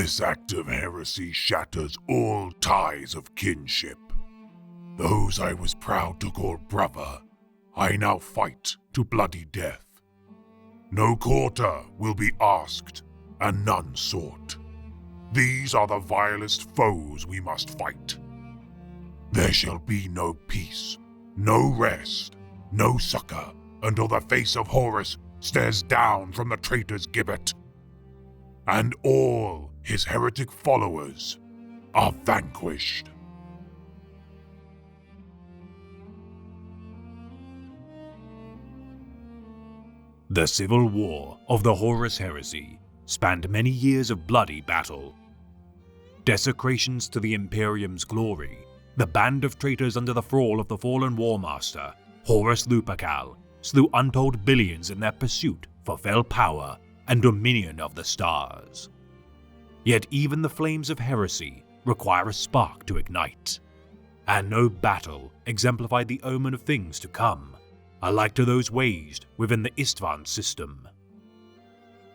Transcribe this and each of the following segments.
This act of heresy shatters all ties of kinship. Those I was proud to call brother, I now fight to bloody death. No quarter will be asked, and none sought. These are the vilest foes we must fight. There shall be no peace, no rest, no succor, until the face of Horus stares down from the traitor's gibbet, and all his heretic followers are vanquished. The civil war of the Horus heresy spanned many years of bloody battle. Desecrations to the Imperium's glory, the band of traitors under the thrall of the fallen War Master, Horus Lupercal, slew untold billions in their pursuit for fell power and dominion of the stars. Yet even the flames of heresy require a spark to ignite, and no battle exemplified the omen of things to come, alike to those waged within the Istvan system.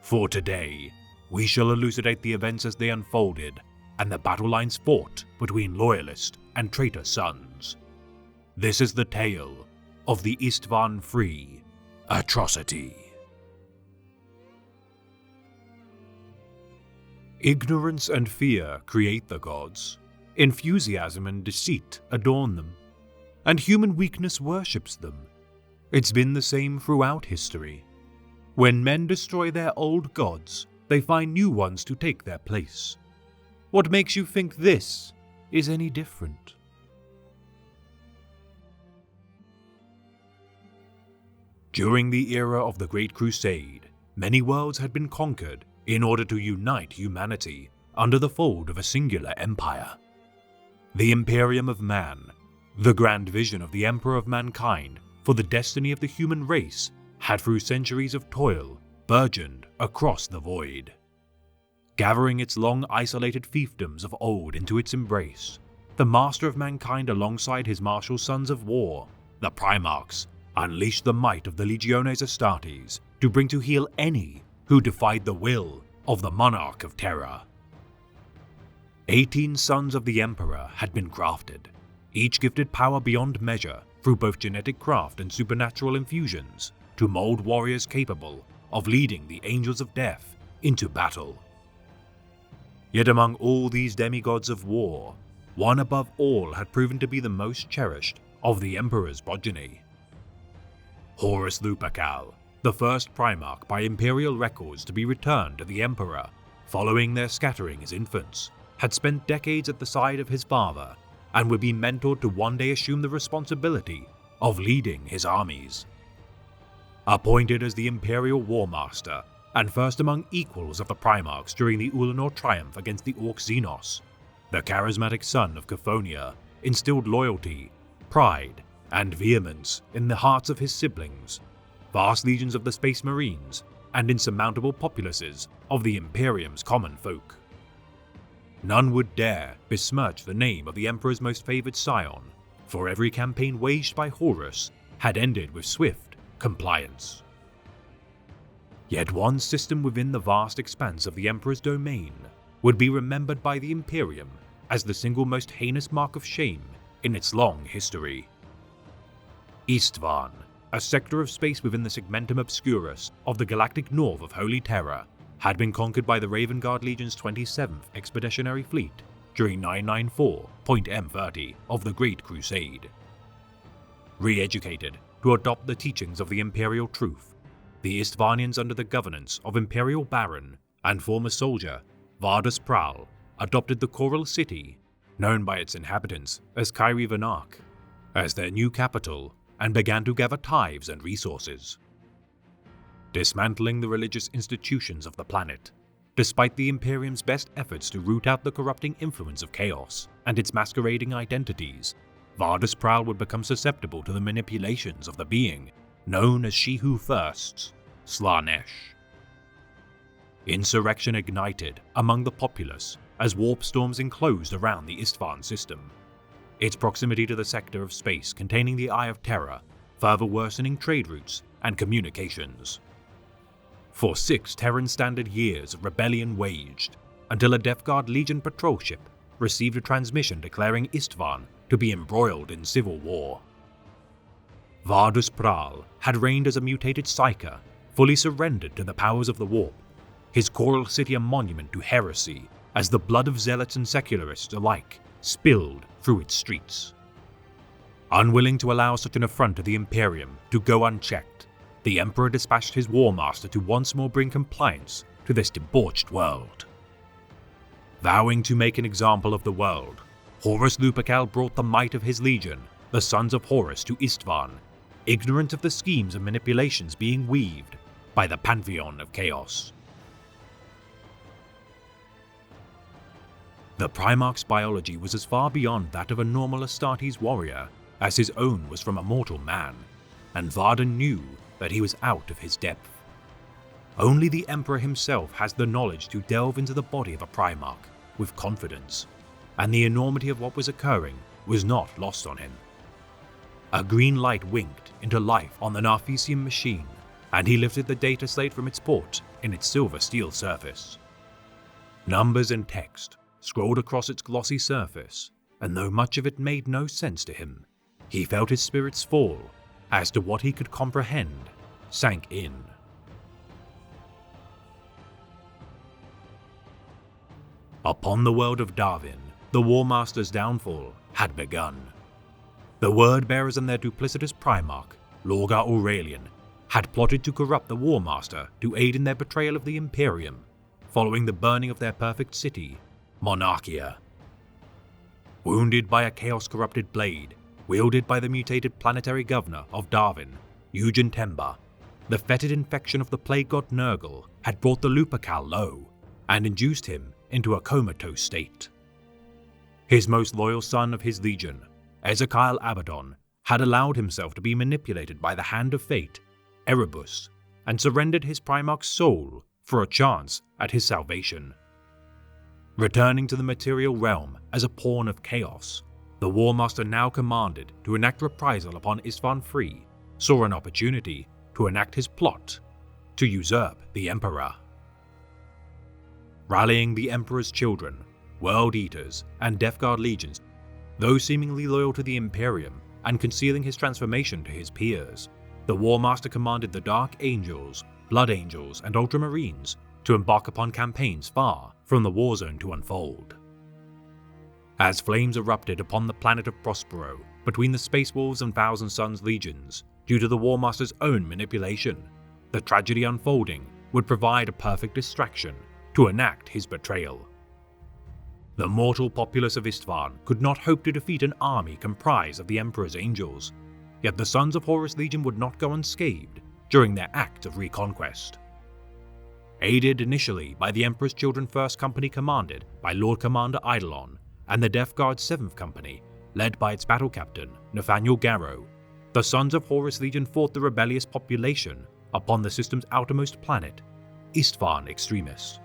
For today, we shall elucidate the events as they unfolded and the battle lines fought between loyalist and traitor sons. This is the tale of the Istvan Free Atrocity. Ignorance and fear create the gods, enthusiasm and deceit adorn them, and human weakness worships them. It's been the same throughout history. When men destroy their old gods, they find new ones to take their place. What makes you think this is any different? During the era of the Great Crusade, many worlds had been conquered in order to unite humanity under the fold of a singular empire. The Imperium of Man, the grand vision of the Emperor of Mankind for the destiny of the human race, had through centuries of toil burgeoned across the void. Gathering its long isolated fiefdoms of old into its embrace, the Master of Mankind alongside his martial sons of war, the Primarchs, unleashed the might of the Legiones Astartes to bring to heel any who defied the will of the Monarch of Terra. 18 sons of the Emperor had been crafted, each gifted power beyond measure through both genetic craft and supernatural infusions to mold warriors capable of leading the Angels of Death into battle. Yet among all these demigods of war, one above all had proven to be the most cherished of the Emperor's progeny. Horus Lupercal, the first Primarch by Imperial records to be returned to the Emperor following their scattering as infants, had spent decades at the side of his father and would be mentored to one day assume the responsibility of leading his armies. Appointed as the Imperial War Master and first among equals of the Primarchs during the Ulanor triumph against the Orc Xenos, the charismatic son of Cophonia instilled loyalty, pride, and vehemence in the hearts of his siblings, vast legions of the Space Marines, and insurmountable populaces of the Imperium's common folk. None would dare besmirch the name of the Emperor's most favored scion, for every campaign waged by Horus had ended with swift compliance. Yet one system within the vast expanse of the Emperor's domain would be remembered by the Imperium as the single most heinous mark of shame in its long history. Istvan, a sector of space within the Segmentum Obscurus of the galactic north of Holy Terra, had been conquered by the Raven Guard Legion's 27th Expeditionary Fleet during 994.M30 of the Great Crusade. Re-educated to adopt the teachings of the Imperial Truth, the Istvanians under the governance of Imperial Baron and former soldier Vardus Pral adopted the Coral City, known by its inhabitants as Kairi Vanak, as their new capital and began to gather tithes and resources. Dismantling the religious institutions of the planet, despite the Imperium's best efforts to root out the corrupting influence of chaos and its masquerading identities, Vardus Pral would become susceptible to the manipulations of the being known as She Who Thirsts, Slaanesh. Insurrection ignited among the populace as warp storms enclosed around the Istvan system, its proximity to the sector of space containing the Eye of Terror further worsening trade routes and communications. For 6 Terran Standard years of rebellion waged, until a Death Guard Legion patrol ship received a transmission declaring Istvan to be embroiled in civil war. Vardus Pral had reigned as a mutated Psyker, fully surrendered to the powers of the Warp, his Coral City a monument to heresy as the blood of zealots and secularists alike spilled through its streets. Unwilling to allow such an affront to the Imperium to go unchecked, the Emperor dispatched his War Master to once more bring compliance to this debauched world. Vowing to make an example of the world, Horus Lupercal brought the might of his legion, the Sons of Horus, to Istvan, ignorant of the schemes and manipulations being weaved by the Pantheon of Chaos. The Primarch's biology was as far beyond that of a normal Astartes warrior as his own was from a mortal man, and Varden knew that he was out of his depth. Only the Emperor himself has the knowledge to delve into the body of a Primarch with confidence, and the enormity of what was occurring was not lost on him. A green light winked into life on the Narfesium machine, and he lifted the data slate from its port in its silver steel surface. Numbers and text scrolled across its glossy surface, and though much of it made no sense to him, he felt his spirits fall as to what he could comprehend sank in. Upon the world of Darwin, the War Master's downfall had begun. The Word-Bearers and their duplicitous Primarch, Lorgar Aurelian, had plotted to corrupt the War Master to aid in their betrayal of the Imperium, following the burning of their perfect city, Monarchia. Wounded by a chaos-corrupted blade, wielded by the mutated planetary governor of Darwin, Eugen Temba, the fetid infection of the plague god Nurgle had brought the Lupercal low, and induced him into a comatose state. His most loyal son of his legion, Ezekiel Abaddon, had allowed himself to be manipulated by the hand of fate, Erebus, and surrendered his Primarch's soul for a chance at his salvation. Returning to the material realm as a pawn of chaos, the War Master now commanded to enact reprisal upon Istvan Free, saw an opportunity to enact his plot to usurp the Emperor. Rallying the Emperor's children, World Eaters, and Death Guard legions, those seemingly loyal to the Imperium and concealing his transformation to his peers, the War Master commanded the Dark Angels, Blood Angels, and Ultramarines to embark upon campaigns far from the war zone to unfold. As flames erupted upon the planet of Prospero between the Space Wolves and Thousand Suns legions, due to the War Master's own manipulation, the tragedy unfolding would provide a perfect distraction to enact his betrayal. The mortal populace of Istvan could not hope to defeat an army comprised of the Emperor's angels, yet the Sons of Horus Legion would not go unscathed during their act of reconquest. Aided initially by the Emperor's Children 1st Company commanded by Lord Commander Eidolon, and the Death Guard 7th Company, led by its battle captain, Nathaniel Garrow, the Sons of Horus Legion fought the rebellious population upon the system's outermost planet, Istvan Extremis.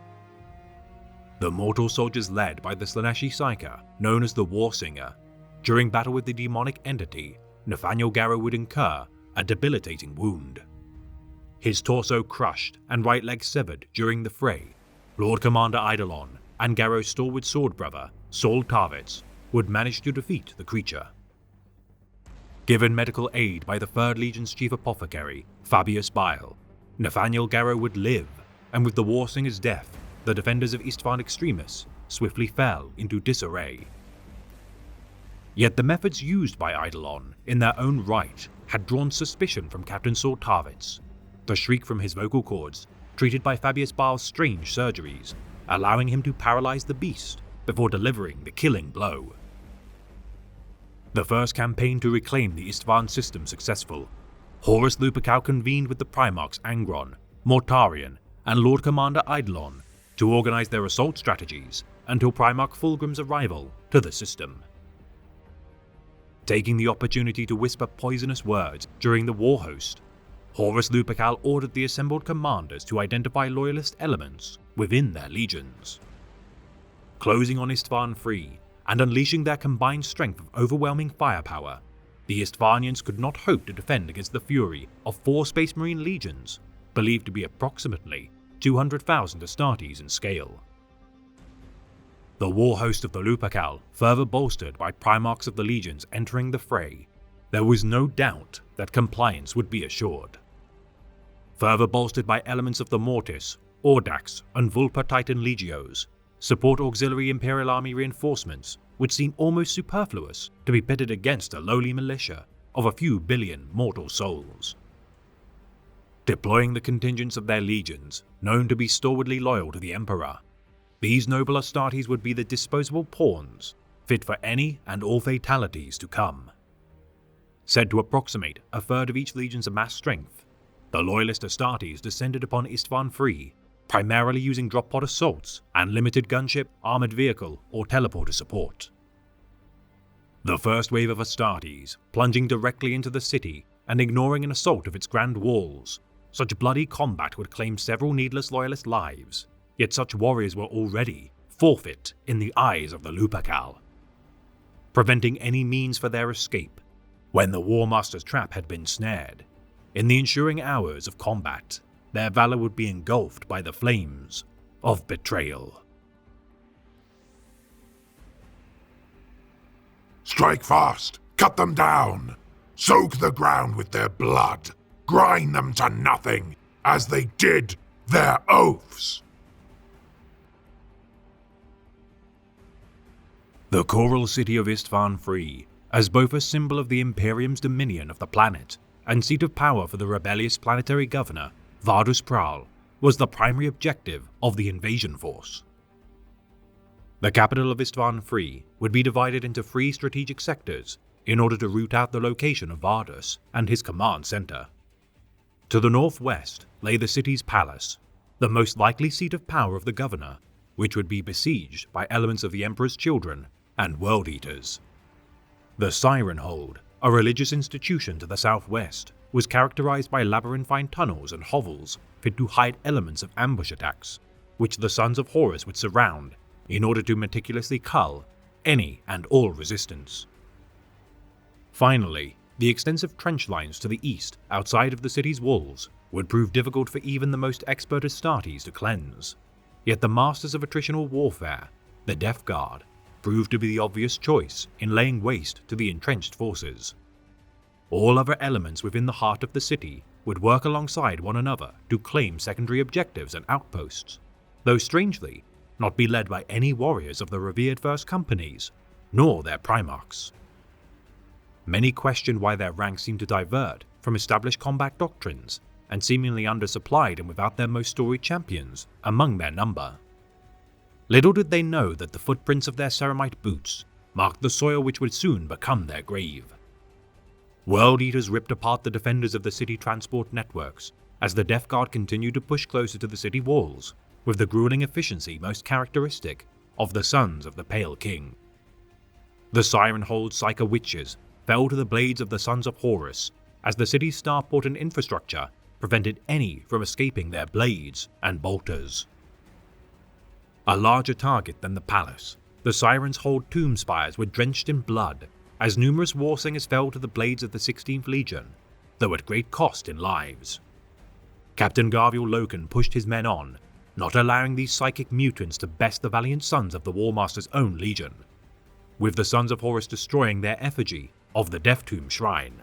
The mortal soldiers led by the Slaaneshi Psyker, known as the War Singer, during battle with the demonic entity, Nathaniel Garrow would incur a debilitating wound. His torso crushed and right leg severed during the fray, Lord Commander Eidolon and Garrow's stalwart sword brother, Saul Tarvitz, would manage to defeat the creature. Given medical aid by the 3rd Legion's chief apothecary, Fabius Bile, Nathaniel Garrow would live, and with the War Singer's death, the defenders of Istvan Extremis swiftly fell into disarray. Yet the methods used by Eidolon in their own right had drawn suspicion from Captain Saul Tarvitz. The shriek from his vocal cords, treated by Fabius Bile's strange surgeries, allowing him to paralyze the beast before delivering the killing blow. The first campaign to reclaim the Istvan system successful, Horus Lupercal convened with the Primarchs Angron, Mortarion, and Lord Commander Eidolon to organize their assault strategies until Primarch Fulgrim's arrival to the system. Taking the opportunity to whisper poisonous words during the war host, Horus Lupercal ordered the assembled commanders to identify loyalist elements within their legions. Closing on Istvan Free and unleashing their combined strength of overwhelming firepower, the Istvanians could not hope to defend against the fury of 4 Space Marine legions, believed to be approximately 200,000 Astartes in scale. the war host of the Lupercal further bolstered by Primarchs of the Legions entering the fray, there was no doubt that compliance would be assured. Further bolstered by elements of the Mortis, Audax, and Vulpa Titan Legios, support auxiliary Imperial Army reinforcements would seem almost superfluous to be pitted against a lowly militia of a few billion mortal souls. Deploying the contingents of their legions, known to be stalwartly loyal to the Emperor, these noble Astartes would be the disposable pawns, fit for any and all fatalities to come. Said to approximate a third of each legion's amassed strength, the loyalist Astartes descended upon Istvan free, primarily using drop pod assaults and limited gunship, armored vehicle, or teleporter support. The first wave of Astartes, plunging directly into the city and ignoring an assault of its grand walls, such bloody combat would claim several needless loyalist lives, yet such warriors were already forfeit in the eyes of the Lupercal, preventing any means for their escape when the War Master's trap had been snared. In the ensuing hours of combat, their valor would be engulfed by the flames of betrayal. Strike fast! Cut them down! Soak the ground with their blood! Grind them to nothing, as they did their oaths! The choral city of Istvan free, as both a symbol of the Imperium's dominion of the planet and seat of power for the rebellious planetary governor, Vardus Praal, was the primary objective of the invasion force. The capital of Istvan free would be divided into 3 strategic sectors in order to root out the location of Vardus and his command center. To the northwest lay the city's palace, the most likely seat of power of the governor, which would be besieged by elements of the Emperor's children and World Eaters. The Siren Hold, a religious institution to the southwest, was characterized by labyrinthine tunnels and hovels fit to hide elements of ambush attacks, which the Sons of Horus would surround in order to meticulously cull any and all resistance. Finally, the extensive trench lines to the east outside of the city's walls would prove difficult for even the most expert Astartes to cleanse. Yet the masters of attritional warfare, the Death Guard, proved to be the obvious choice in laying waste to the entrenched forces. All other elements within the heart of the city would work alongside one another to claim secondary objectives and outposts, though strangely, not be led by any warriors of the revered First Companies, nor their Primarchs. Many questioned why their ranks seemed to divert from established combat doctrines and seemingly undersupplied and without their most storied champions among their number. Little did they know that the footprints of their ceramite boots marked the soil which would soon become their grave. World Eaters ripped apart the defenders of the city transport networks as the Death Guard continued to push closer to the city walls with the grueling efficiency most characteristic of the Sons of the Pale King. The Siren Hold Psyker Witches fell to the blades of the Sons of Horus as the city's starport and infrastructure prevented any from escaping their blades and bolters. A larger target than the palace, the Sirens' Hold tomb spires were drenched in blood as numerous war singers fell to the blades of the 16th Legion, though at great cost in lives. Captain Garviel Loken pushed his men on, not allowing these psychic mutants to best the valiant sons of the War Master's own legion, with the Sons of Horus destroying their effigy of the Death Tomb Shrine.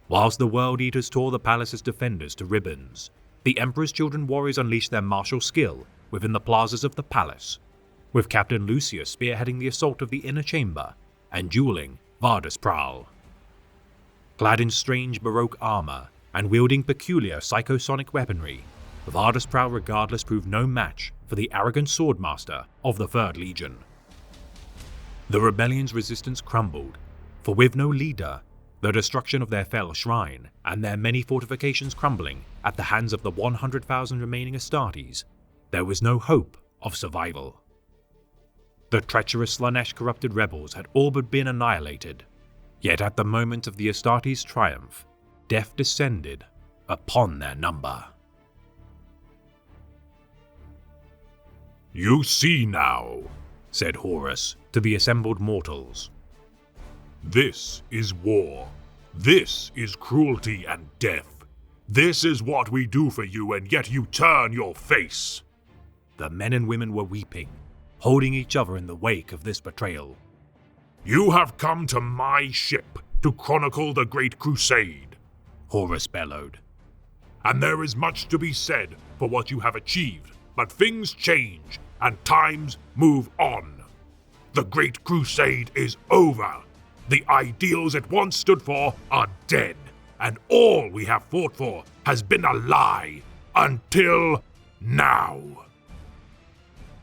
Whilst the World Eaters tore the palace's defenders to ribbons, the Emperor's children warriors unleashed their martial skill within the plazas of the palace, with Captain Lucius spearheading the assault of the inner chamber and dueling Vardus Praal. Clad in strange Baroque armor and wielding peculiar psychosonic weaponry, Vardus Praal regardless proved no match for the arrogant swordmaster of the 3rd Legion. The rebellion's resistance crumbled, for with no leader, the destruction of their fell shrine, and their many fortifications crumbling at the hands of the 100,000 remaining Astartes, there was no hope of survival. The treacherous Slaanesh-corrupted rebels had all but been annihilated, yet at the moment of the Astartes' triumph, death descended upon their number. "You see now," said Horus to the assembled mortals. "This is war. This is cruelty and death. This is what we do for you, and yet you turn your face." The men and women were weeping, holding each other in the wake of this betrayal. "You have come to my ship to chronicle the Great Crusade," Horus bellowed. "and there is much to be said for what you have achieved, but things change and times move on. The Great Crusade is over. The ideals it once stood for are dead, and all we have fought for has been a lie until now.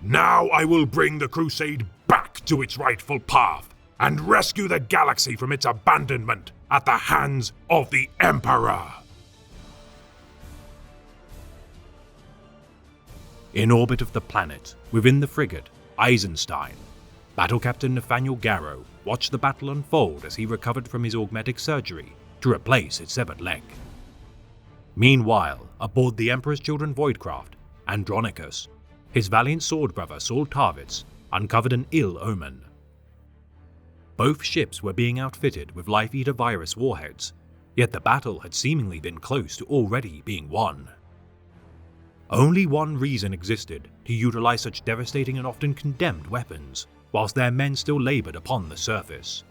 Now I will bring the Crusade back to its rightful path and rescue the galaxy from its abandonment at the hands of the Emperor." In orbit of the planet, within the frigate Eisenstein, Battle Captain Nathaniel Garrow watched the battle unfold as he recovered from his augmetic surgery to replace his severed leg. Meanwhile, aboard the Emperor's Children Voidcraft, Andronicus, his valiant sword brother Saul Tarvitz uncovered an ill omen. Both ships were being outfitted with Life Eater virus warheads, yet the battle had seemingly been close to already being won. Only one reason existed to utilize such devastating and often condemned weapons, whilst their men still labored upon the surface.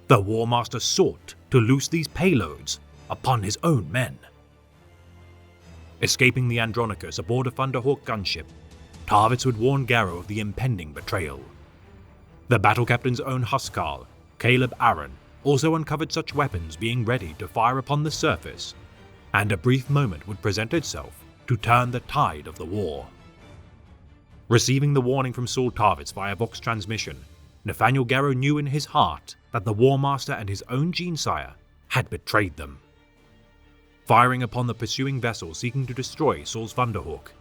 The War Master sought to loose these payloads upon his own men. Escaping the Andronicus aboard a Thunderhawk gunship, Tarvitz would warn Garrow of the impending betrayal. The battle captain's own Huskarl, Caleb Aaron, also uncovered such weapons being ready to fire upon the surface, and a brief moment would present itself to turn the tide of the war. Receiving the warning from Saul Tarvitz via Vox transmission, Nathaniel Garrow knew in his heart that the War Master and his own Genesire had betrayed them. Firing upon the pursuing vessel seeking to destroy Saul's Thunderhawk,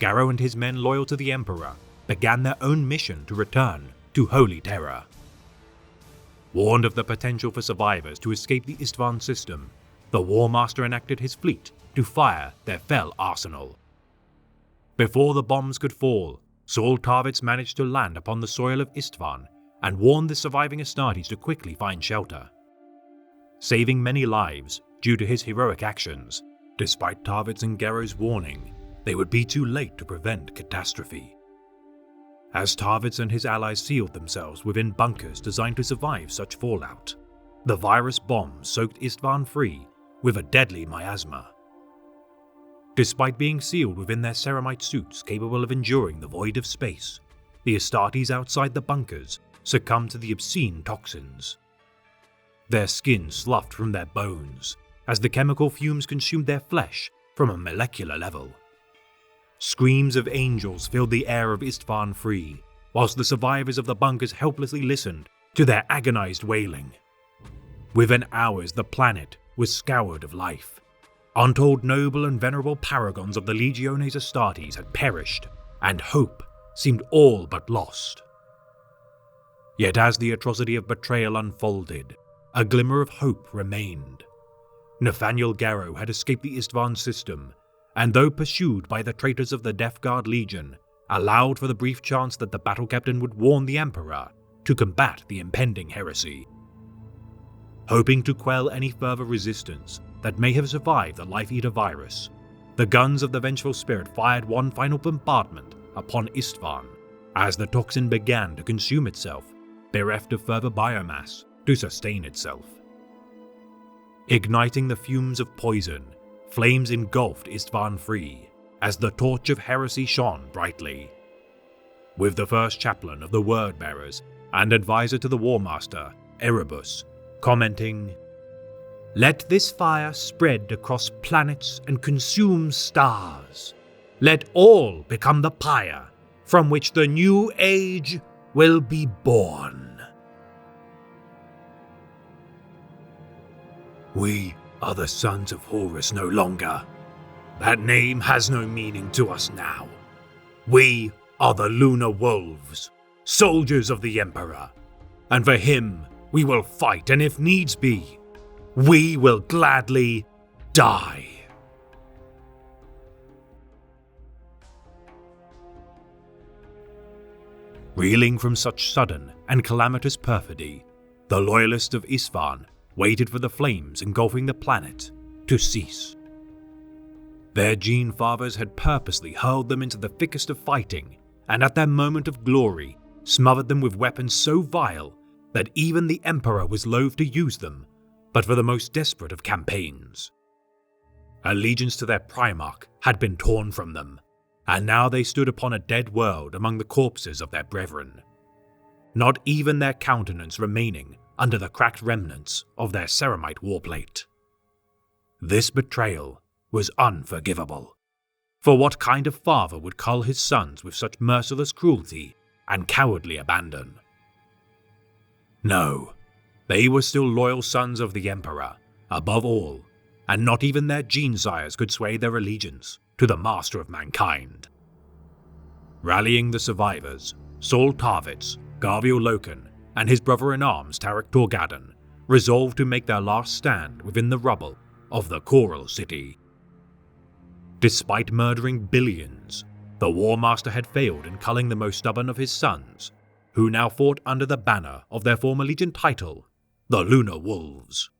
Garrow and his men loyal to the Emperor began their own mission to return to Holy Terror. Warned of the potential for survivors to escape the Istvan system, the War Master enacted his fleet to fire their fell arsenal. Before the bombs could fall, Saul Tarvitz managed to land upon the soil of Istvan and warned the surviving Astartes to quickly find shelter. Saving many lives due to his heroic actions, despite Tarvitz and Garrow's warning, they would be too late to prevent catastrophe. As Tarvitz and his allies sealed themselves within bunkers designed to survive such fallout, the virus bomb soaked Istvan free with a deadly miasma. Despite being sealed within their ceramite suits capable of enduring the void of space, the Astartes outside the bunkers succumbed to the obscene toxins. Their skin sloughed from their bones as the chemical fumes consumed their flesh from a molecular level. Screams of angels filled the air of Istvan free, whilst the survivors of the bunkers helplessly listened to their agonized wailing. Within hours, the planet was scoured of life. Untold noble and venerable paragons of the Legiones Astartes had perished, and hope seemed all but lost. Yet as the atrocity of betrayal unfolded, a glimmer of hope remained. Nathaniel Garrow had escaped the Istvan system, and though pursued by the traitors of the Death Guard Legion, allowed for the brief chance that the battle captain would warn the Emperor to combat the impending heresy. Hoping to quell any further resistance that may have survived the Life Eater virus, the guns of the Vengeful Spirit fired one final bombardment upon Istvan, as the toxin began to consume itself, bereft of further biomass to sustain itself. Igniting the fumes of poison, flames engulfed Istvan free, as the torch of heresy shone brightly. With the first chaplain of the Word Bearers and advisor to the War Master, Erebus, commenting, "Let this fire spread across planets and consume stars. Let all become the pyre from which the new age will be born." We are the sons of Horus no longer. That name has no meaning to us now. We are the Lunar Wolves, soldiers of the Emperor, and for him we will fight, and if needs be, we will gladly die. Reeling from such sudden and calamitous perfidy, the loyalists of Istvan waited for the flames engulfing the planet to cease. Their gene fathers had purposely hurled them into the thickest of fighting and at their moment of glory, smothered them with weapons so vile that even the Emperor was loath to use them, but for the most desperate of campaigns. Allegiance to their Primarch had been torn from them, and now they stood upon a dead world among the corpses of their brethren, not even their countenance remaining under the cracked remnants of their ceramite warplate. This betrayal was unforgivable, for what kind of father would cull his sons with such merciless cruelty and cowardly abandon? No, they were still loyal sons of the Emperor, above all, and not even their gene-sires could sway their allegiance to the master of mankind. Rallying the survivors, Saul Tarvitz, Garviel Loken, and his brother-in-arms Tarik Torgadan resolved to make their last stand within the rubble of the Coral City. Despite murdering billions, the War Master had failed in culling the most stubborn of his sons, who now fought under the banner of their former Legion title, the Lunar Wolves.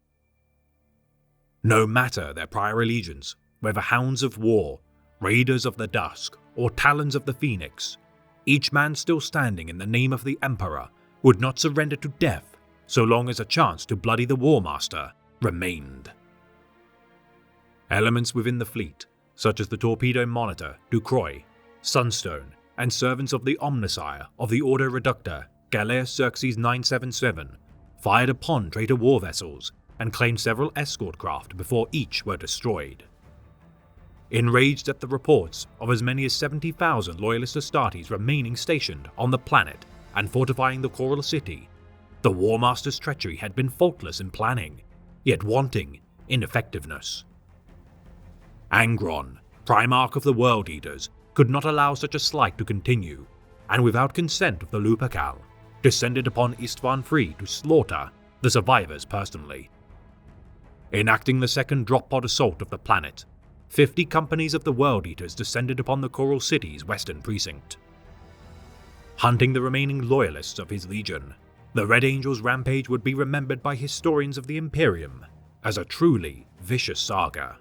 No matter their prior allegiance, whether Hounds of War, Raiders of the Dusk, or Talons of the Phoenix, each man still standing in the name of the Emperor would not surrender to death so long as a chance to bloody the War Master remained. Elements within the fleet, such as the Torpedo Monitor, Ducroix, Sunstone, and servants of the Omnissiah of the Order Reductor, Galeas Xerxes 977, fired upon traitor war vessels and claimed several escort craft before each were destroyed. Enraged at the reports of as many as 70,000 Loyalist Astartes remaining stationed on the planet and fortifying the Coral City, the War Master's treachery had been faultless in planning, yet wanting in effectiveness. Angron, Primarch of the World Eaters, could not allow such a slight to continue, and without consent of the Lupercal, descended upon Istvan Free to slaughter the survivors personally. Enacting the second drop pod assault of the planet, 50 companies of the World Eaters descended upon the Coral City's western precinct. Hunting the remaining loyalists of his legion, the Red Angel's rampage would be remembered by historians of the Imperium as a truly vicious saga.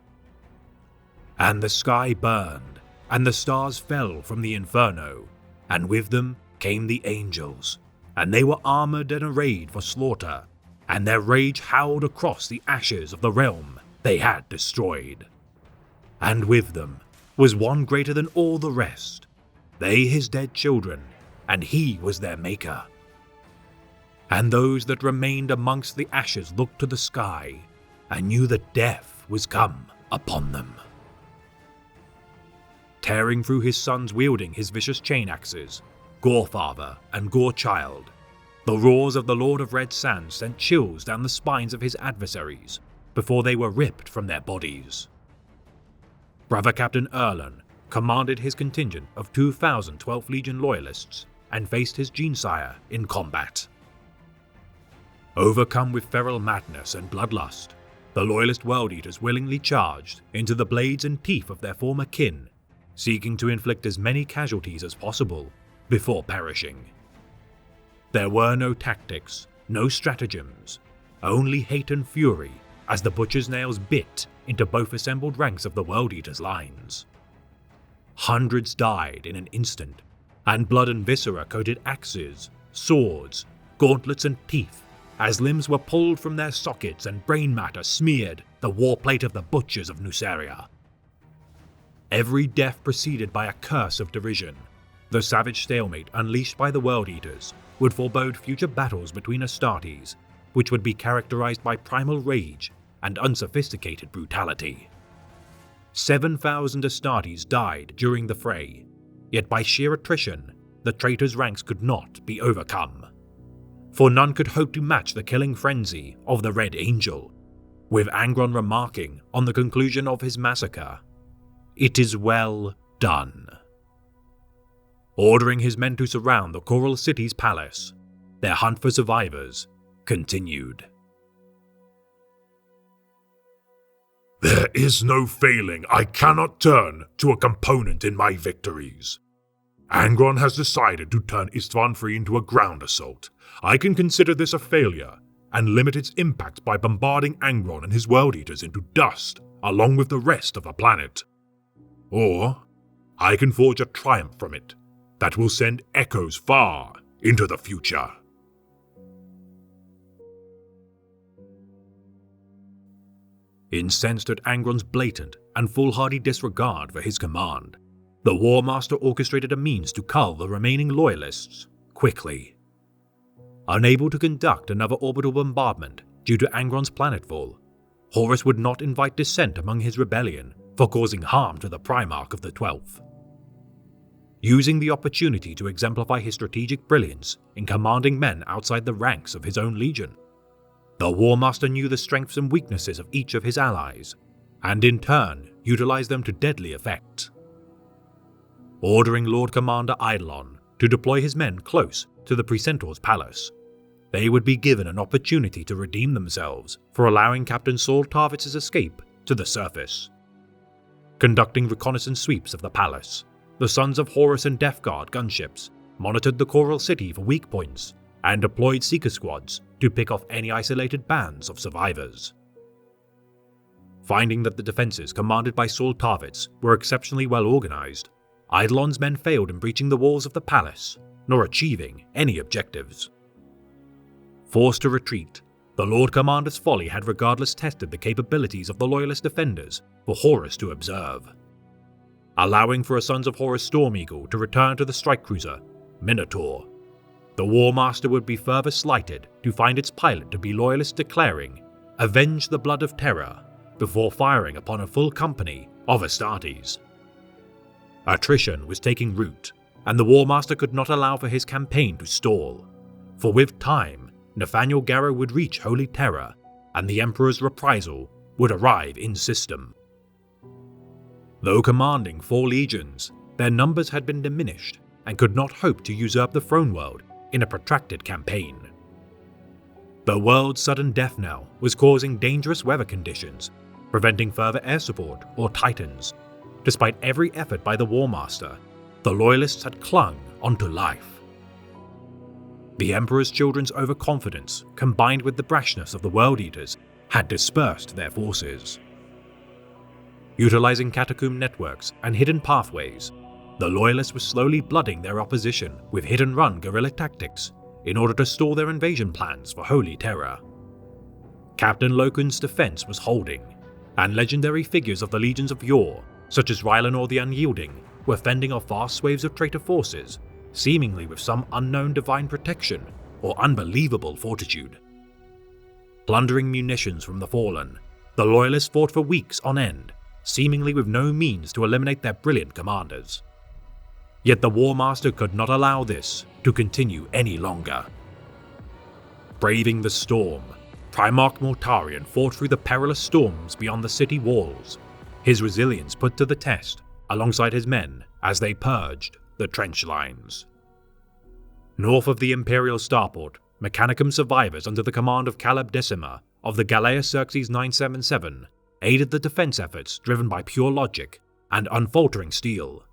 And the sky burned, and the stars fell from the inferno, and with them came the angels, and they were armored and arrayed for slaughter, and their rage howled across the ashes of the realm they had destroyed. And with them was one greater than all the rest, they his dead children, and he was their maker. And those that remained amongst the ashes looked to the sky, and knew that death was come upon them. Tearing through his sons wielding his vicious chain axes, Gorefather and Gorechild, the roars of the Lord of Red Sands sent chills down the spines of his adversaries before they were ripped from their bodies. Brother Captain Erlen commanded his contingent of 2,000 12th Legion Loyalists and faced his Gene-sire in combat. Overcome with feral madness and bloodlust, the Loyalist World Eaters willingly charged into the blades and teeth of their former kin, seeking to inflict as many casualties as possible before perishing. There were no tactics, no stratagems, only hate and fury as the butcher's nails bit into both assembled ranks of the World Eaters' lines. Hundreds died in an instant, and blood and viscera coated axes, swords, gauntlets and teeth as limbs were pulled from their sockets and brain matter smeared the warplate of the butchers of Nuceria. Every death preceded by a curse of derision, the savage stalemate unleashed by the World Eaters would forebode future battles between Astartes, which would be characterized by primal rage and unsophisticated brutality. 7,000 Astartes died during the fray, yet by sheer attrition, the traitors' ranks could not be overcome. For none could hope to match the killing frenzy of the Red Angel, with Angron remarking on the conclusion of his massacre, "It is well done." Ordering his men to surround the Coral City's palace, their hunt for survivors continued. There is no failing I cannot turn to a component in my victories. Angron has decided to turn Istvan Free into a ground assault. I can consider this a failure and limit its impact by bombarding Angron and his World Eaters into dust along with the rest of the planet. Or I can forge a triumph from it that will send echoes far into the future. Incensed at Angron's blatant and foolhardy disregard for his command, the War Master orchestrated a means to cull the remaining loyalists quickly. Unable to conduct another orbital bombardment due to Angron's planetfall, Horus would not invite dissent among his rebellion for causing harm to the Primarch of the 12th. Using the opportunity to exemplify his strategic brilliance in commanding men outside the ranks of his own legion, the War Master knew the strengths and weaknesses of each of his allies, and in turn utilized them to deadly effect. Ordering Lord Commander Eidolon to deploy his men close to the Precentaur's palace, they would be given an opportunity to redeem themselves for allowing Captain Saul Tarvitz's escape to the surface. Conducting reconnaissance sweeps of the palace, the Sons of Horus and Death Guard gunships monitored the Coral City for weak points and deployed seeker squads to pick off any isolated bands of survivors. Finding that the defenses commanded by Saul Tarvitz were exceptionally well organized, Eidolon's men failed in breaching the walls of the palace, nor achieving any objectives. Forced to retreat, the Lord Commander's folly had regardless tested the capabilities of the Loyalist defenders for Horus to observe. Allowing for a Sons of Horus Storm Eagle to return to the strike cruiser, Minotaur, the War Master would be further slighted to find its pilot to be Loyalist declaring, "Avenge the blood of terror," before firing upon a full company of Astartes. Attrition was taking root, and the War Master could not allow for his campaign to stall, for with time, Nathaniel Garrow would reach Holy Terror, and the Emperor's reprisal would arrive in system. Though commanding 4 legions, their numbers had been diminished and could not hope to usurp the throne world in a protracted campaign. The world's sudden death knell was causing dangerous weather conditions, preventing further air support or Titans. Despite every effort by the War Master, the Loyalists had clung onto life. The Emperor's children's overconfidence, combined with the brashness of the World Eaters, had dispersed their forces. Utilizing catacomb networks and hidden pathways, the Loyalists were slowly blooding their opposition with hit-and-run guerrilla tactics in order to stall their invasion plans for Holy Terror. Captain Loken's defense was holding, and legendary figures of the legions of yore, such as Rylanor the Unyielding, were fending off vast swaves of traitor forces, seemingly with some unknown divine protection or unbelievable fortitude. Plundering munitions from the fallen, the Loyalists fought for weeks on end, seemingly with no means to eliminate their brilliant commanders. Yet the War Master could not allow this to continue any longer. Braving the storm, Primarch Mortarion fought through the perilous storms beyond the city walls, his resilience put to the test alongside his men as they purged the trench lines. North of the Imperial starport, Mechanicum survivors under the command of Caleb Decima of the Galea Xerxes 977 aided the defense efforts driven by pure logic and unfaltering steel.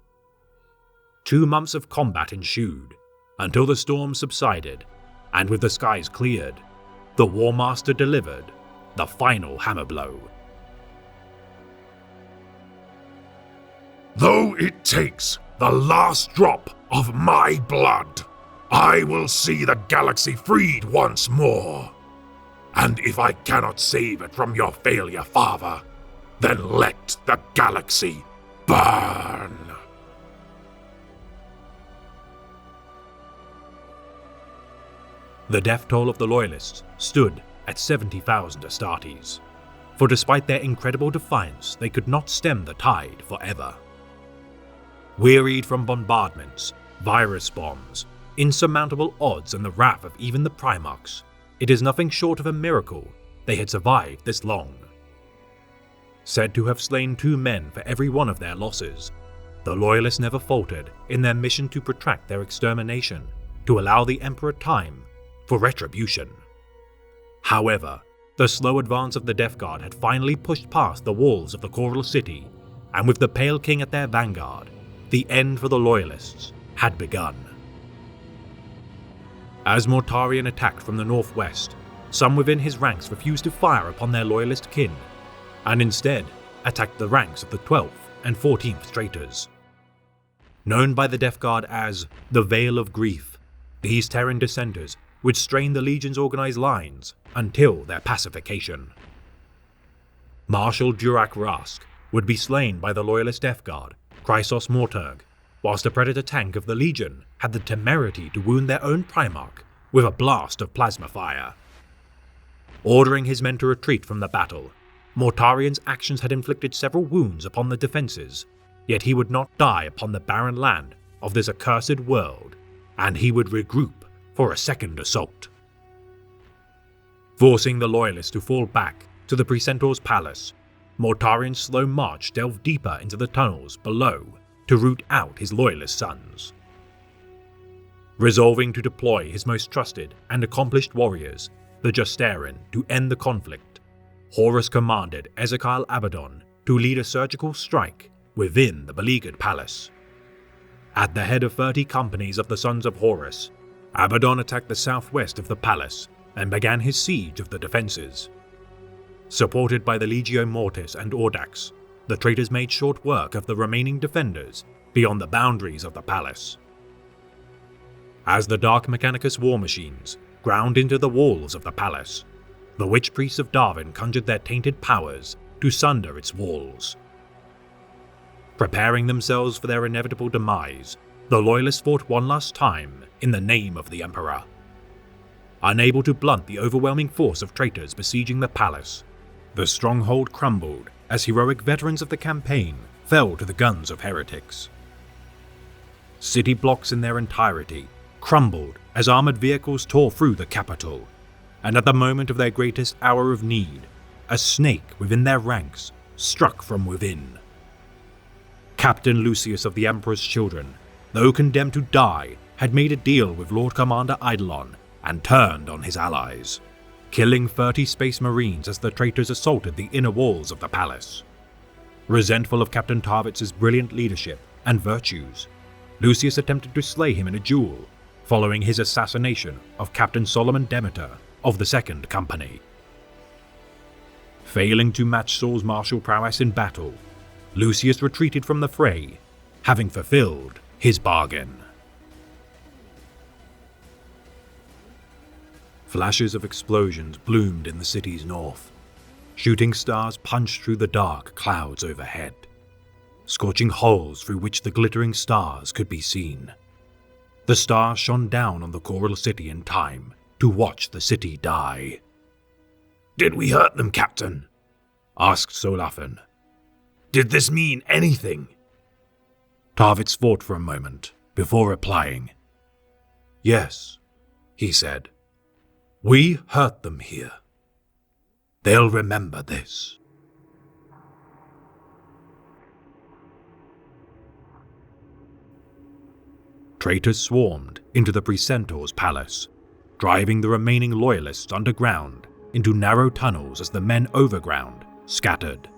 2 months of combat ensued, until the storm subsided, and with the skies cleared, the War Master delivered the final hammer blow. Though it takes the last drop of my blood, I will see the galaxy freed once more. And if I cannot save it from your failure, Father, then let the galaxy burn. The death toll of the Loyalists stood at 70,000 Astartes, for despite their incredible defiance, they could not stem the tide forever. Wearied from bombardments, virus bombs, insurmountable odds and the wrath of even the Primarchs, it is nothing short of a miracle they had survived this long. Said to have slain 2 men for every one of their losses, the Loyalists never faltered in their mission to protract their extermination, to allow the Emperor time for retribution. However, the slow advance of the Death Guard had finally pushed past the walls of the Coral City, and with the Pale King at their vanguard, the end for the Loyalists had begun. As Mortarion attacked from the northwest, some within his ranks refused to fire upon their Loyalist kin, and instead attacked the ranks of the 12th and 14th Traitors. Known by the Death Guard as the Veil of Grief, these Terran dissenters would strain the Legion's organized lines until their pacification. Marshal Durak Rask would be slain by the Loyalist Death Guard, Chrysos Morturg, whilst a Predator tank of the Legion had the temerity to wound their own Primarch with a blast of plasma fire. Ordering his men to retreat from the battle, Mortarian's actions had inflicted several wounds upon the defences, yet he would not die upon the barren land of this accursed world, and he would regroup for a second assault. Forcing the Loyalists to fall back to the Precentaur's palace, Mortarian's slow march delved deeper into the tunnels below to root out his Loyalist sons. Resolving to deploy his most trusted and accomplished warriors, the Justaerin, to end the conflict, Horus commanded Ezekiel Abaddon to lead a surgical strike within the beleaguered palace. At the head of 30 companies of the Sons of Horus, Abaddon attacked the southwest of the palace and began his siege of the defences. Supported by the Legio Mortis and Audax, the traitors made short work of the remaining defenders beyond the boundaries of the palace. As the Dark Mechanicus war machines ground into the walls of the palace, the witch priests of Darwin conjured their tainted powers to sunder its walls. Preparing themselves for their inevitable demise, the Loyalists fought one last time in the name of the Emperor. Unable to blunt the overwhelming force of traitors besieging the palace, the stronghold crumbled as heroic veterans of the campaign fell to the guns of heretics. City blocks in their entirety crumbled as armored vehicles tore through the capital, and at the moment of their greatest hour of need, a snake within their ranks struck from within. Captain Lucius of the Emperor's Children, though condemned to die, had made a deal with Lord Commander Eidolon and turned on his allies, killing 30 Space Marines as the traitors assaulted the inner walls of the palace. Resentful of Captain Tarvitz's brilliant leadership and virtues, Lucius attempted to slay him in a duel, following his assassination of Captain Solomon Demeter of the 2nd Company. Failing to match Saul's martial prowess in battle, Lucius retreated from the fray, having fulfilled his bargain. Flashes of explosions bloomed in the city's north. Shooting stars punched through the dark clouds overhead, scorching holes through which the glittering stars could be seen. The stars shone down on the Choral City in time to watch the city die. "Did we hurt them, Captain?" asked Solafin. "Did this mean anything?" Tarvitz thought for a moment before replying. "Yes," he said. "We hurt them here. They'll remember this." Traitors swarmed into the Precentaur's palace, driving the remaining Loyalists underground into narrow tunnels as the men overground scattered.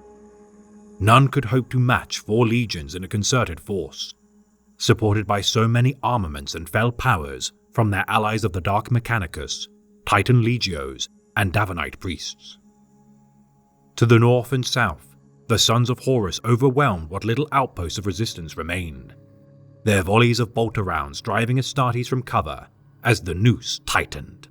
None could hope to match 4 legions in a concerted force, supported by so many armaments and fell powers from their allies of the Dark Mechanicus, Titan Legios, and Davenite priests. To the north and south, the Sons of Horus overwhelmed what little outposts of resistance remained, their volleys of bolter rounds driving Astartes from cover as the noose tightened.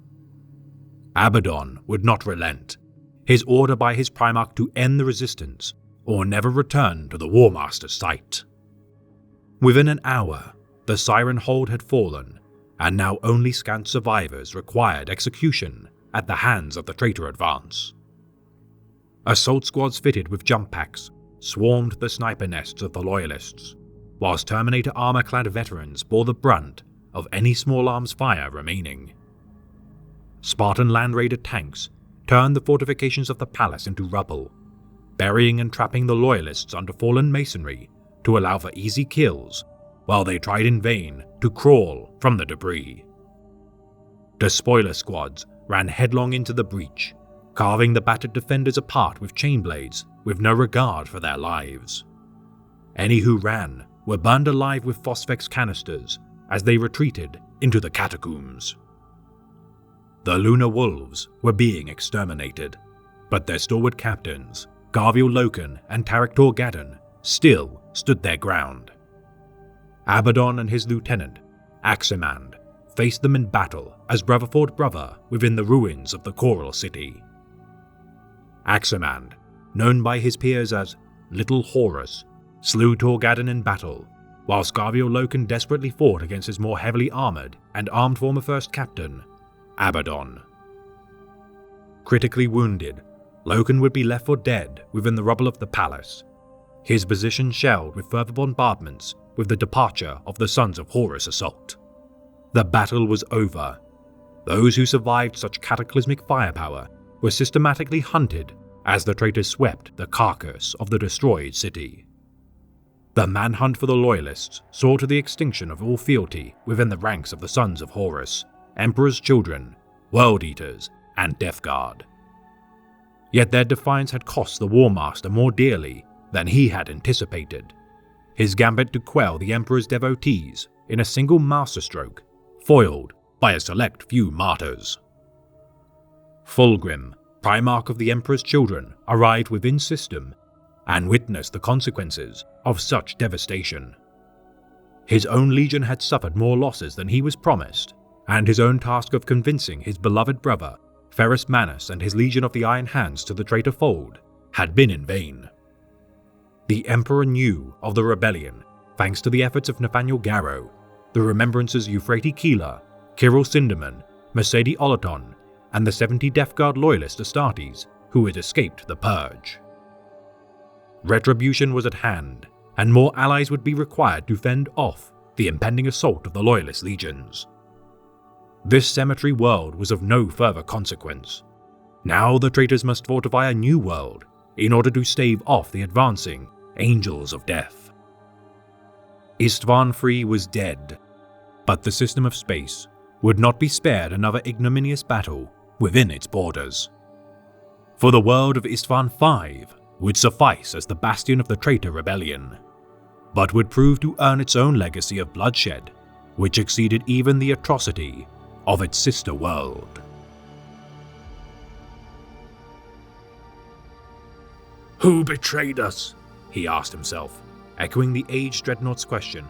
Abaddon would not relent, his order by his Primarch to end the resistance or never return to the War Master's sight. Within an hour, the Siren Hold had fallen, and now only scant survivors required execution at the hands of the traitor advance. Assault squads fitted with jump packs swarmed the sniper nests of the Loyalists, whilst Terminator armor-clad veterans bore the brunt of any small arms fire remaining. Spartan Land Raider tanks turned the fortifications of the palace into rubble, burying and trapping the Loyalists under fallen masonry to allow for easy kills, while they tried in vain to crawl from the debris. Despoiler squads ran headlong into the breach, carving the battered defenders apart with chain blades with no regard for their lives. Any who ran were burned alive with phosphex canisters as they retreated into the catacombs. The Lunar Wolves were being exterminated, but their stalwart captains, Garviel Loken and Tarik Torgadon, still stood their ground. Abaddon and his lieutenant, Aximand, faced them in battle as brother fought brother within the ruins of the Coral City. Aximand, known by his peers as Little Horus, slew Torgadon in battle, while Scarvio-Loken desperately fought against his more heavily armored and armed former first captain, Abaddon. Critically wounded, Loken would be left for dead within the rubble of the palace, his position shelled with further bombardments with the departure of the Sons of Horus assault. The battle was over. Those who survived such cataclysmic firepower were systematically hunted as the traitors swept the carcass of the destroyed city. The manhunt for the Loyalists saw to the extinction of all fealty within the ranks of the Sons of Horus, Emperor's Children, World Eaters, and Death Guard. Yet their defiance had cost the War Master more dearly than he had anticipated. His gambit to quell the Emperor's devotees in a single masterstroke, foiled by a select few martyrs. Fulgrim, Primarch of the Emperor's Children, arrived within System and witnessed the consequences of such devastation. His own legion had suffered more losses than he was promised, and his own task of convincing his beloved brother, Ferrus Manus, and his Legion of the Iron Hands to the traitor fold had been in vain. The Emperor knew of the rebellion thanks to the efforts of Nathaniel Garrow, the Remembrance's Euphrates Keeler, Kirill Sinderman, Mercedes Olaton, and the 70 Death Guard loyalist Astartes who had escaped the Purge. Retribution was at hand, and more allies would be required to fend off the impending assault of the Loyalist legions. This cemetery world was of no further consequence. Now the traitors must fortify a new world in order to stave off the advancing Angels of Death. Istvan III was dead, but the system of space would not be spared another ignominious battle within its borders. For the world of Istvan V would suffice as the bastion of the traitor rebellion, but would prove to earn its own legacy of bloodshed, which exceeded even the atrocity of its sister world. Who betrayed us? He asked himself, echoing the aged dreadnaught's question.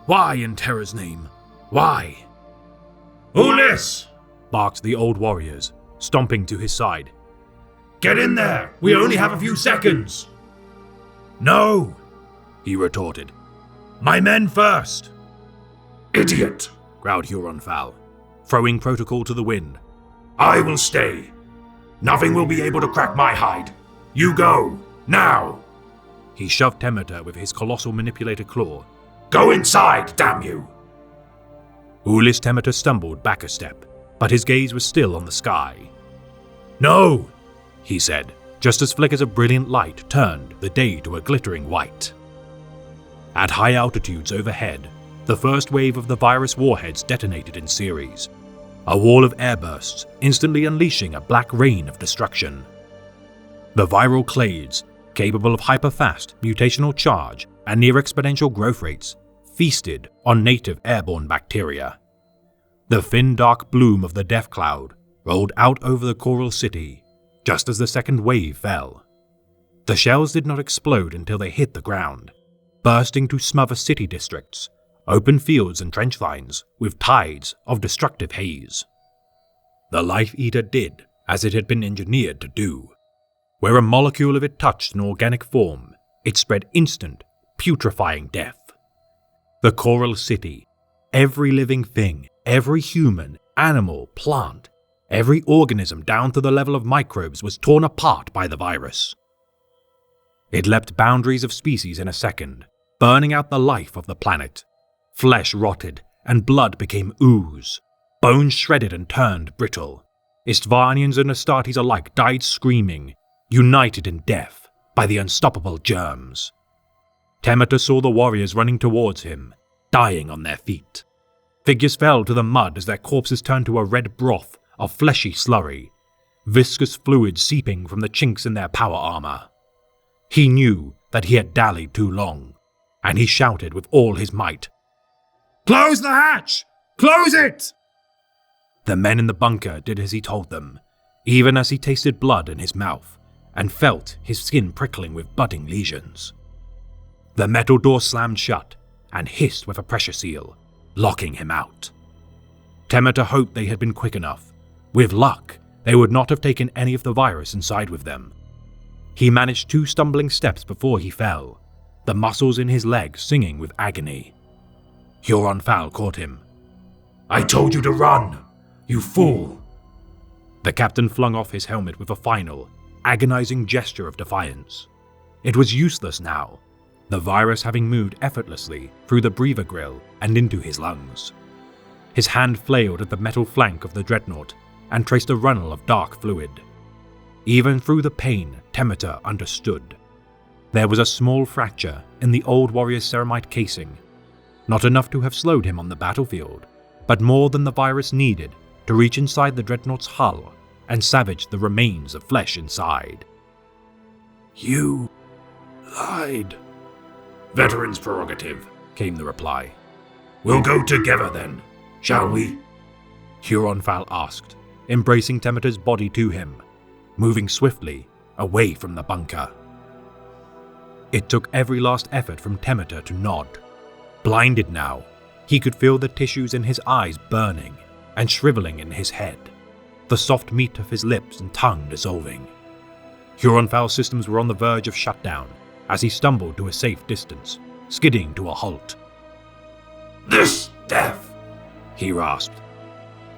Why, in Terra's name? Why? Ulis! Barked the old warriors, stomping to his side. Get in there! We only have a few seconds! No! He retorted. My men first! Idiot! Growled Huron-Fal, throwing protocol to the wind. I will stay. Nothing will be able to crack my hide. You go, now! He shoved Temeter with his colossal manipulator claw. Go inside, damn you! Ulis Temeter stumbled back a step, but his gaze was still on the sky. No! He said, just as flickers of brilliant light turned the day to a glittering white. At high altitudes overhead, the first wave of the virus warheads detonated in series, a wall of airbursts instantly unleashing a black rain of destruction. The viral clades, capable of hyper-fast mutational charge and near-exponential growth rates, feasted on native airborne bacteria. The thin dark bloom of the death cloud rolled out over the Coral City, just as the second wave fell. The shells did not explode until they hit the ground, bursting to smother city districts, open fields and trench lines with tides of destructive haze. The Life Eater did as it had been engineered to do. Where a molecule of it touched an organic form, it spread instant, putrefying death. The Coral City, every living thing, every human, animal, plant, every organism down to the level of microbes was torn apart by the virus. It leapt boundaries of species in a second, burning out the life of the planet. Flesh rotted, and blood became ooze. Bones shredded and turned brittle. Istvanians and Astartes alike died screaming, united in death by the unstoppable germs. Temeter saw the warriors running towards him, dying on their feet. Figures fell to the mud as their corpses turned to a red broth of fleshy slurry, viscous fluid seeping from the chinks in their power armor. He knew that he had dallied too long, and he shouted with all his might, "Close the hatch! Close it!" The men in the bunker did as he told them, even as he tasted blood in his mouth and felt his skin prickling with budding lesions. The metal door slammed shut, and hissed with a pressure seal, locking him out. Temeter hoped they had been quick enough. With luck, they would not have taken any of the virus inside with them. He managed 2 stumbling steps before he fell, the muscles in his legs singing with agony. Huron Fal caught him. "I told you to run, you fool!" The captain flung off his helmet with a final, agonizing gesture of defiance. It was useless now, the virus having moved effortlessly through the breather grill and into his lungs. His hand flailed at the metal flank of the dreadnought and traced a runnel of dark fluid. Even through the pain, Temeter understood. There was a small fracture in the old warrior's ceramite casing, not enough to have slowed him on the battlefield, but more than the virus needed to reach inside the dreadnought's hull and savage the remains of flesh inside. "You lied." "Veteran's prerogative," came the reply. "We'll go together then, shall we?" Huron Fal asked, embracing Temeter's body to him, moving swiftly away from the bunker. It took every last effort from Temeter to nod. Blinded now, he could feel the tissues in his eyes burning and shriveling in his head, the soft meat of his lips and tongue dissolving. Huron Fal's systems were on the verge of shutdown as he stumbled to a safe distance, skidding to a halt. "This death," he rasped.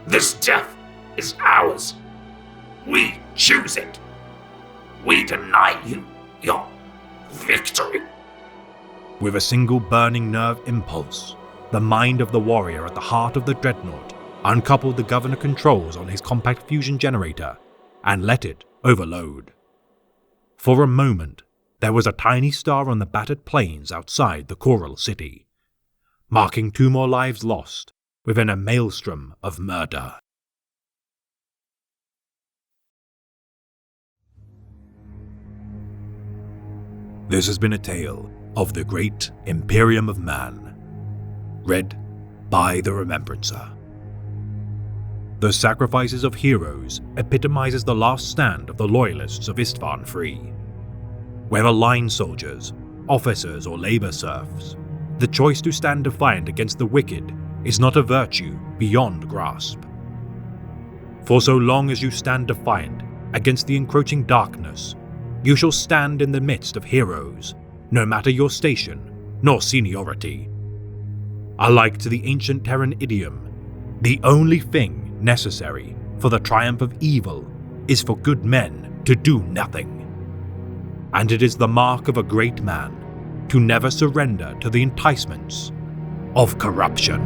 "This death is ours. We choose it. We deny you your victory." With a single burning nerve impulse, the mind of the warrior at the heart of the dreadnought uncoupled the governor controls on his compact fusion generator and let it overload. For a moment, there was a tiny star on the battered plains outside the Coral City, marking 2 more lives lost within a maelstrom of murder. This has been a tale of the Great Imperium of Man, read by the Remembrancer. The Sacrifices of Heroes epitomizes the last stand of the loyalists of Istvan Free. Whether line soldiers, officers, or labor serfs, the choice to stand defiant against the wicked is not a virtue beyond grasp. For so long as you stand defiant against the encroaching darkness, you shall stand in the midst of heroes, no matter your station nor seniority. Alike to the ancient Terran idiom, the only thing necessary for the triumph of evil is for good men to do nothing. And it is the mark of a great man to never surrender to the enticements of corruption.